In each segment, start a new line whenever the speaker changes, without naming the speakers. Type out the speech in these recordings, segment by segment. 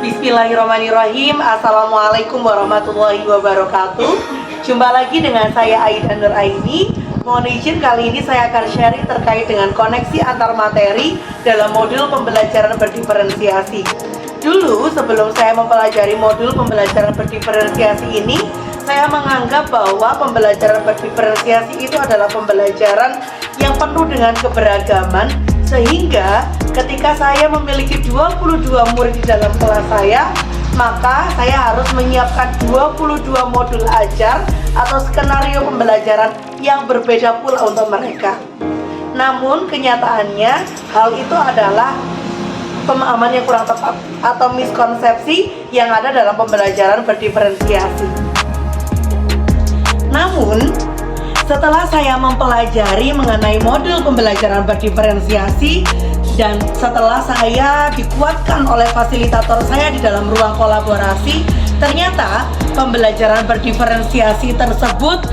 Bismillahirrahmanirrahim. Assalamualaikum warahmatullahi wabarakatuh. Jumpa lagi dengan saya Aida Nuraini. Mohon izin kali ini saya akan sharing terkait dengan koneksi antar materi dalam modul pembelajaran berdiferensiasi. Dulu sebelum saya mempelajari modul pembelajaran berdiferensiasi ini, saya menganggap bahwa pembelajaran berdiferensiasi itu adalah pembelajaran yang penuh dengan keberagaman, sehingga ketika saya memiliki 22 murid di dalam kelas saya, maka saya harus menyiapkan 22 modul ajar atau skenario pembelajaran yang berbeda pula untuk mereka. Namun kenyataannya hal itu adalah pemahaman yang kurang tepat atau miskonsepsi yang ada dalam pembelajaran berdiferensiasi. Namun setelah saya mempelajari mengenai modul pembelajaran berdiferensiasi dan setelah saya dikuatkan oleh fasilitator saya di dalam ruang kolaborasi, ternyata pembelajaran berdiferensiasi tersebut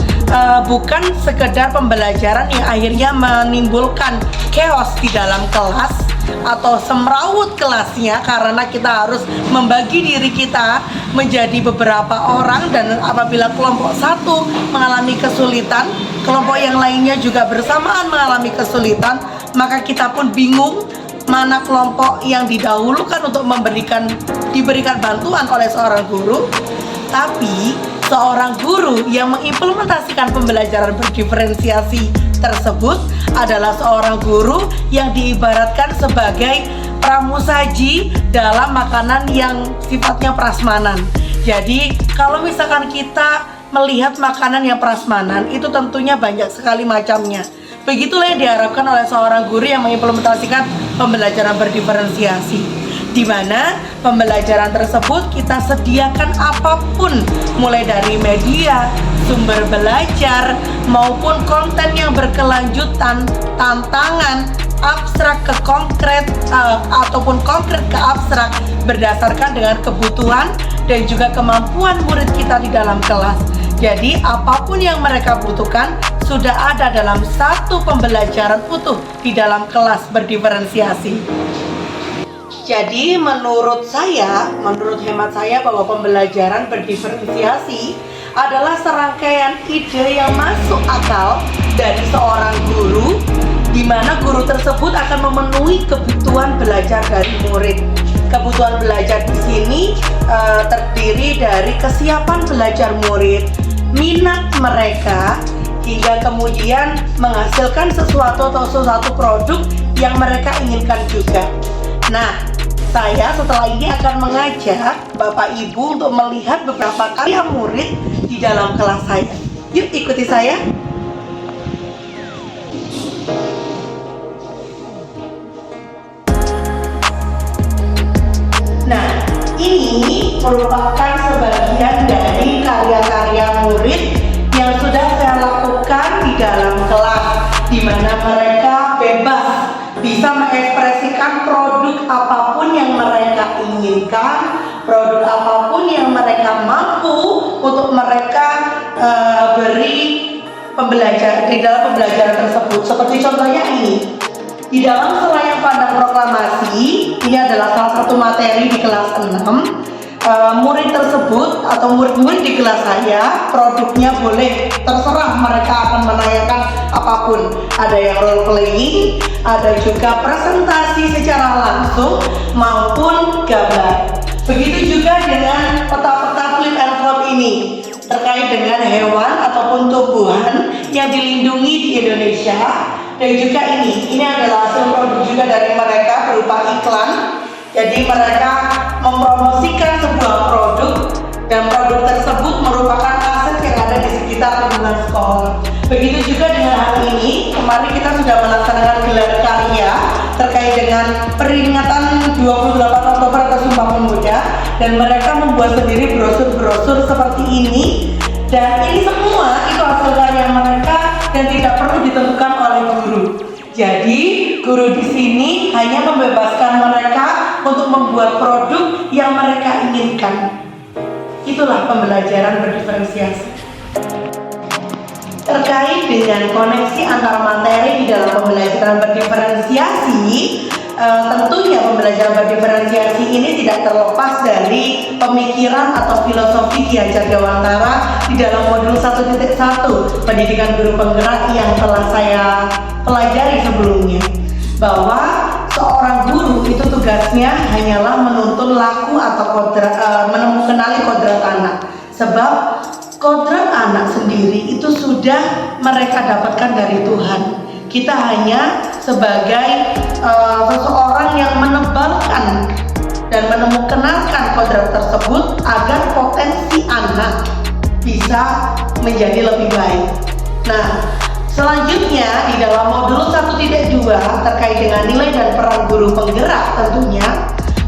bukan sekedar pembelajaran yang akhirnya menimbulkan chaos di dalam kelas atau semrawut kelasnya, karena kita harus membagi diri kita menjadi beberapa orang, dan apabila kelompok satu mengalami kesulitan, kelompok yang lainnya juga bersamaan mengalami kesulitan, maka kita pun bingung mana kelompok yang didahulukan untuk diberikan bantuan oleh seorang guru. Tapi seorang guru yang mengimplementasikan pembelajaran berdiferensiasi tersebut adalah seorang guru yang diibaratkan sebagai pramusaji dalam makanan yang sifatnya prasmanan. Jadi kalau misalkan kita melihat makanan yang prasmanan, itu tentunya banyak sekali macamnya. Begitulah yang diharapkan oleh seorang guru yang mengimplementasikan pembelajaran berdiferensiasi, di mana pembelajaran tersebut kita sediakan apapun, mulai dari media, sumber belajar, maupun konten yang berkelanjutan, tantangan, abstrak ke konkret ataupun konkret ke abstrak, berdasarkan dengan kebutuhan dan juga kemampuan murid kita di dalam kelas. Jadi apapun yang mereka butuhkan sudah ada dalam satu pembelajaran utuh di dalam kelas berdiferensiasi. Jadi menurut hemat saya bahwa pembelajaran berdiferensiasi adalah serangkaian ide yang masuk akal dari seorang guru, di mana guru tersebut akan memenuhi kebutuhan belajar dari murid. Kebutuhan belajar di sini terdiri dari kesiapan belajar murid, minat mereka, hingga kemudian menghasilkan sesuatu produk yang mereka inginkan juga. Nah, saya setelah ini akan mengajak Bapak Ibu untuk melihat beberapa karya murid di dalam kelas saya. Yuk ikuti saya. Nah, ini merupakan sebagian dari karya-karya murid yang sudah saya lakukan di dalam kelas, di mana mereka bebas bisa mengekspresikan produk apapun yang mereka inginkan, produk apapun yang mereka mampu untuk mereka beri di dalam pembelajaran tersebut. Seperti contohnya ini, di dalam selayang pandang proklamasi, ini adalah salah satu materi di kelas 6. Murid tersebut atau murid-murid di kelas saya, produknya boleh terserah, mereka akan menanyakan apapun. Ada yang role playing, ada juga presentasi secara langsung maupun gambar. Begitu juga dengan peta-peta flip and flop ini terkait dengan hewan ataupun tumbuhan yang dilindungi di Indonesia. Dan juga ini adalah hasil produk juga dari mereka berupa iklan. Jadi mereka mempromosikan sebuah produk, dan produk tersebut merupakan aset yang ada di sekitar lingkungan sekolah. Begitu juga dengan hal ini, kemarin kita sudah melaksanakan gelar karya terkait dengan peringatan 28 Oktober atau Sumpah Pemuda, dan mereka membuat sendiri brosur-brosur seperti ini, dan ini semua itu hasil karya mereka dan tidak perlu ditentukan oleh guru. Jadi guru di sini hanya membebaskan mereka untuk membuat produk yang mereka inginkan. Itulah pembelajaran berdiferensiasi. Terkait dengan koneksi antar materi di dalam pembelajaran berdiferensiasi, tentunya pembelajaran berdiferensiasi ini tidak terlepas dari pemikiran atau filosofi Ki Hajar Dewantara di dalam modul 1.1 pendidikan guru penggerak yang telah saya pelajari sebelumnya, bahwa seorang guru itu tugasnya hanyalah menuntun laku atau mengenali kodrat anak. Sebab kodrat anak sendiri itu sudah mereka dapatkan dari Tuhan. Kita hanya sebagai seseorang yang menebalkan dan menemukan kodrat tersebut agar potensi anak bisa menjadi lebih baik. Nah, selanjutnya di dalam modul 1.2 terkait dengan nilai dan peran guru penggerak, tentunya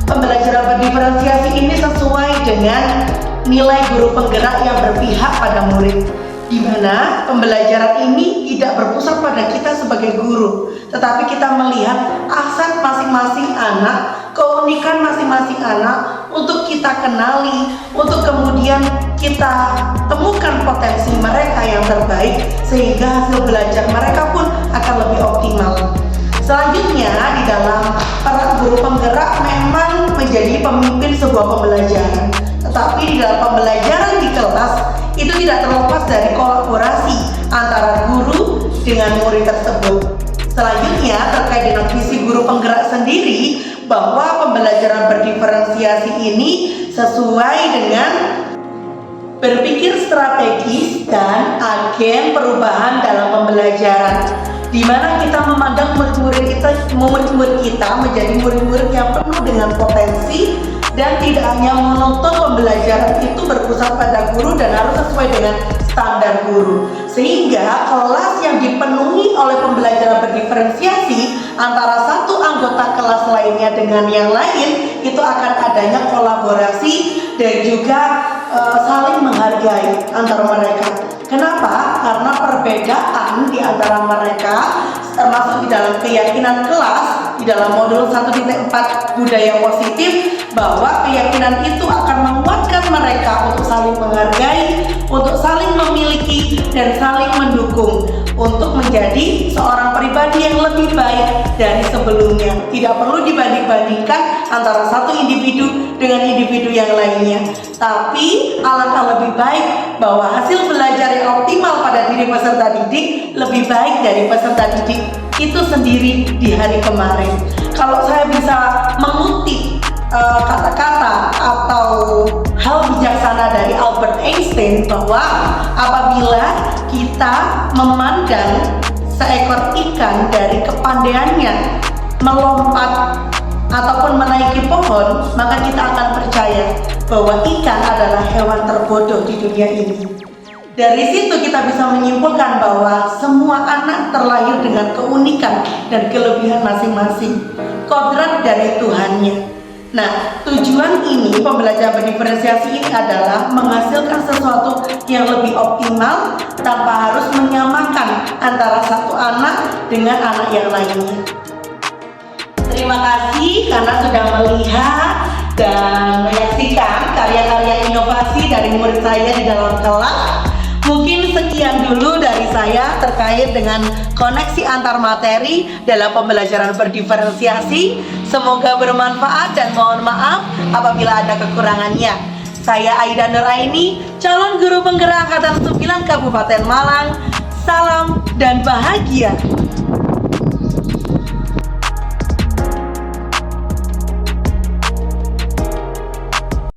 pembelajaran berdiferensiasi ini sesuai dengan nilai guru penggerak yang berpihak pada murid, di mana pembelajaran ini tidak berpusat pada kita sebagai guru, tetapi kita melihat aset masing-masing anak, keunikan masing-masing anak untuk kita kenali, untuk kemudian kita temukan potensi mereka yang terbaik, sehingga hasil belajar mereka pun akan lebih optimal. Selanjutnya di dalam peran guru penggerak memang menjadi pemimpin sebuah pembelajaran, tetapi di dalam pembelajaran di kelas itu tidak terlepas dari kolaborasi antara guru dengan murid tersebut. Selanjutnya terkait dengan visi guru penggerak sendiri, bahwa pembelajaran berdiferensiasi ini sesuai dengan berpikir strategis dan agen perubahan dalam pembelajaran, di mana kita memandang murid-murid kita menjadi murid-murid yang penuh dengan potensi, dan tidak hanya menuntut pembelajaran itu berpusat pada guru dan harus sesuai dengan standar guru, sehingga kelas yang dipenuhi oleh pembelajaran berdiferensiasi antara satu anggota kelas lainnya dengan yang lain itu akan adanya kolaborasi dan juga saling menghargai antara mereka. Kenapa? Karena perbedaan di antara mereka, termasuk di dalam keyakinan kelas di dalam modul 1.4 budaya positif, bahwa keyakinan itu akan menguatkan mereka untuk saling menghargai, untuk saling memiliki dan saling mendukung untuk menjadi seorang pribadi yang lebih baik dari sebelumnya. Tidak perlu dibanding-bandingkan antara satu individu dengan individu yang lainnya, tapi alangkah lebih baik bahwa hasil belajar yang optimal pada diri peserta didik lebih baik dari peserta didik itu sendiri di hari kemarin. Kalau saya bisa mengutip kata-kata atau hal bijaksana dari Albert Einstein, bahwa apabila kita memandang seekor ikan dari kepandaiannya melompat ataupun menaiki pohon, maka kita akan percaya bahwa ikan adalah hewan terbodoh di dunia ini. Dari situ kita bisa menyimpulkan bahwa semua anak terlahir dengan keunikan dan kelebihan masing-masing, kodrat dari Tuhannya. Nah, tujuan ini, pembelajaran berdiferensiasi ini adalah menghasilkan sesuatu yang lebih optimal tanpa harus menyamakan antara satu anak dengan anak yang lainnya. Terima kasih karena sudah melihat dan menyaksikan karya-karya inovasi dari murid saya di dalam kelas. Mungkin sekian dulu dari saya terkait dengan koneksi antar materi dalam pembelajaran berdiferensiasi. Semoga bermanfaat dan mohon maaf apabila ada kekurangannya. Saya Aida Nuraini, calon guru penggerak Angkatan 9 Kabupaten Malang. Salam dan bahagia.